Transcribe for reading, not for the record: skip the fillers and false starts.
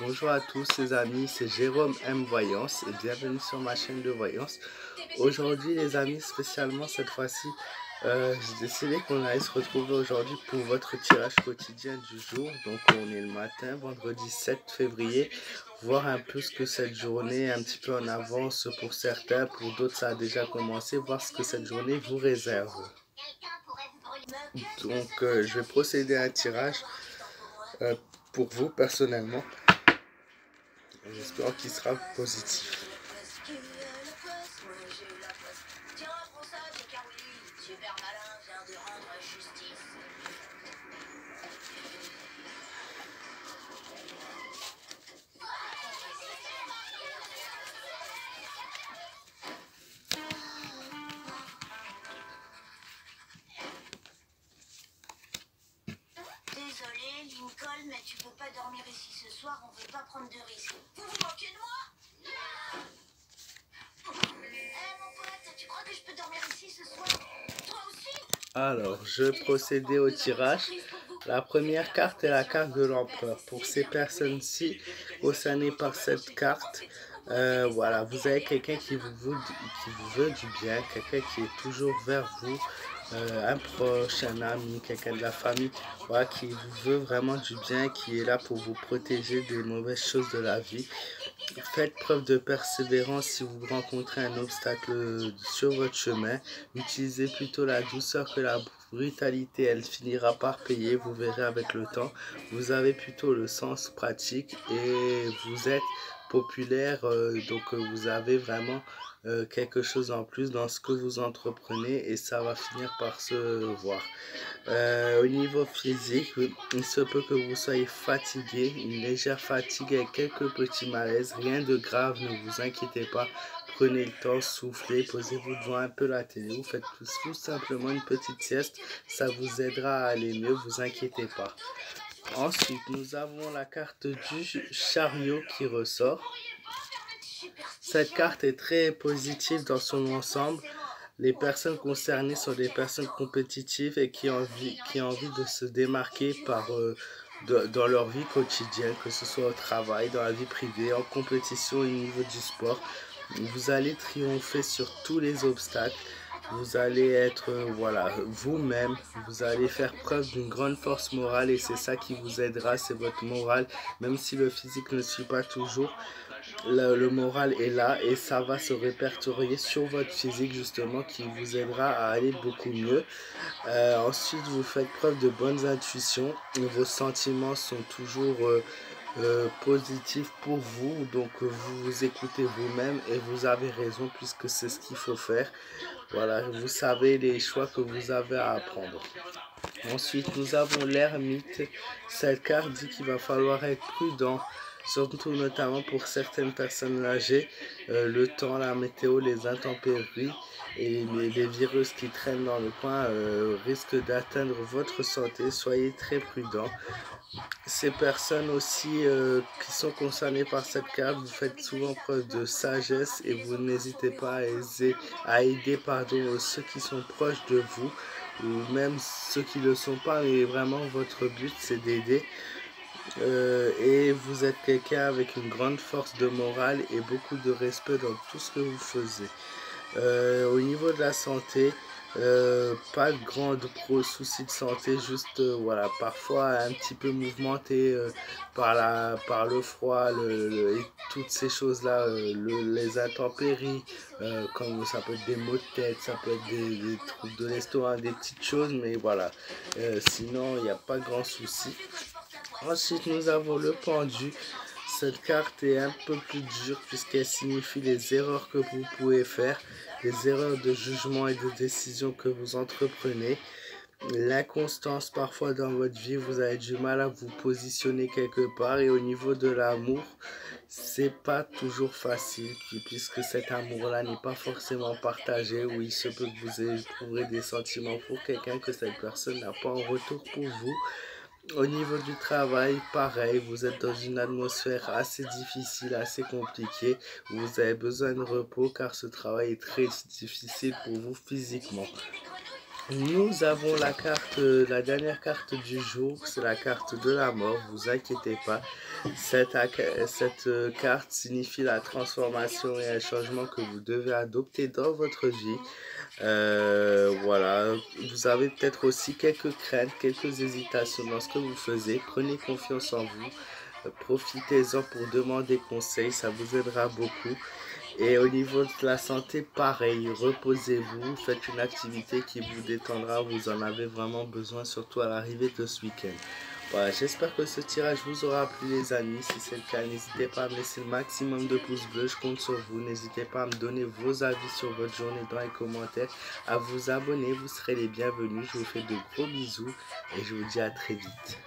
Bonjour à tous les amis, c'est Jérôme M Voyance et bienvenue sur ma chaîne de voyance. Aujourd'hui les amis, spécialement cette fois-ci, j'ai décidé qu'on allait se retrouver aujourd'hui pour votre tirage quotidien du jour. Donc on est le matin, vendredi 7 février, voir un peu ce que cette journée, un petit peu en avance pour certains, pour d'autres ça a déjà commencé, voir ce que cette journée vous réserve. Donc je vais procéder à un tirage pour vous personnellement. J'espère qu'il sera positif. Désolé, Lincoln, mais tu peux pas dormir ici ce soir, on veut pas prendre de risques. Vous vous moquez de moi? Mon pote, tu crois que je peux dormir ici ce soir? Toi aussi? Alors, je procédais au tirage. La première carte est la carte de l'empereur. Pour ces personnes-ci concernées par cette carte, voilà, vous avez quelqu'un qui vous veut du bien, quelqu'un qui est toujours vers vous, un proche, un ami, quelqu'un de la famille, voilà, qui vous veut vraiment du bien, qui est là pour vous protéger des mauvaises choses de la vie. Faites preuve de persévérance si vous rencontrez un obstacle sur votre chemin. Utilisez plutôt la douceur que la brutalité, elle finira par payer, vous verrez avec le temps. Vous avez plutôt le sens pratique et vous êtes populaire, donc vous avez vraiment quelque chose en plus dans ce que vous entreprenez et ça va finir par se voir. Au niveau physique, il se peut que vous soyez fatigué, une légère fatigue avec quelques petits malaises, rien de grave, ne vous inquiétez pas. Prenez le temps, soufflez, posez-vous devant un peu la télé, vous faites tout simplement une petite sieste, ça vous aidera à aller mieux, vous inquiétez pas. Ensuite, nous avons la carte du chariot qui ressort. Cette carte est très positive dans son ensemble. Les personnes concernées sont des personnes compétitives et qui ont envie de se démarquer dans leur vie quotidienne, que ce soit au travail, dans la vie privée, en compétition au niveau du sport. Vous allez triompher sur tous les obstacles. Vous allez être voilà, vous-même, vous allez faire preuve d'une grande force morale et c'est ça qui vous aidera, c'est votre morale, même si le physique ne suit pas toujours. Le moral est là et ça va se répertorier sur votre physique justement qui vous aidera à aller beaucoup mieux. Ensuite, vous faites preuve de bonnes intuitions. Vos sentiments sont toujours positifs pour vous. Donc, vous vous écoutez vous-même et vous avez raison puisque c'est ce qu'il faut faire. Voilà, vous savez les choix que vous avez à prendre. Ensuite, nous avons l'ermite. Cette carte dit qu'il va falloir être prudent, surtout notamment pour certaines personnes âgées. Le temps, la météo, les intempéries et les virus qui traînent dans le coin risquent d'atteindre votre santé. Soyez très prudent. Ces personnes aussi qui sont concernées par cette carte, vous faites souvent preuve de sagesse et vous n'hésitez pas à aider ceux qui sont proches de vous ou même ceux qui ne le sont pas, mais vraiment votre but c'est d'aider. Et vous êtes quelqu'un avec une grande force de morale et beaucoup de respect dans tout ce que vous faisiez. Au niveau de la santé, pas de grands soucis de santé, juste voilà, parfois un petit peu mouvementé par le froid et toutes ces choses-là, les intempéries, comme ça peut être des maux de tête, ça peut être des troubles de l'estomac, des petites choses, mais voilà, sinon il n'y a pas grand souci. Ensuite, nous avons le pendu. Cette carte est un peu plus dure puisqu'elle signifie les erreurs que vous pouvez faire, les erreurs de jugement et de décision que vous entreprenez. L'inconstance parfois dans votre vie, vous avez du mal à vous positionner quelque part et au niveau de l'amour, c'est pas toujours facile puisque cet amour-là n'est pas forcément partagé ou il se peut que vous éprouverez des sentiments pour quelqu'un que cette personne n'a pas en retour pour vous. Au niveau du travail, pareil, vous êtes dans une atmosphère assez difficile, assez compliquée. Vous avez besoin de repos car ce travail est très difficile pour vous physiquement. Nous avons la carte, la dernière carte du jour, c'est la carte de la mort, vous inquiétez pas. Cette carte signifie la transformation et un changement que vous devez adopter dans votre vie. Voilà, vous avez peut-être aussi quelques craintes, quelques hésitations dans ce que vous faites. Prenez confiance en vous. Profitez-en pour demander conseil, ça vous aidera beaucoup. Et au niveau de la santé, pareil, reposez-vous, faites une activité qui vous détendra, vous en avez vraiment besoin, surtout à l'arrivée de ce week-end. Voilà, j'espère que ce tirage vous aura plu les amis. Si c'est le cas, n'hésitez pas à me laisser le maximum de pouces bleus, je compte sur vous. N'hésitez pas à me donner vos avis sur votre journée dans les commentaires, à vous abonner, vous serez les bienvenus. Je vous fais de gros bisous et je vous dis à très vite.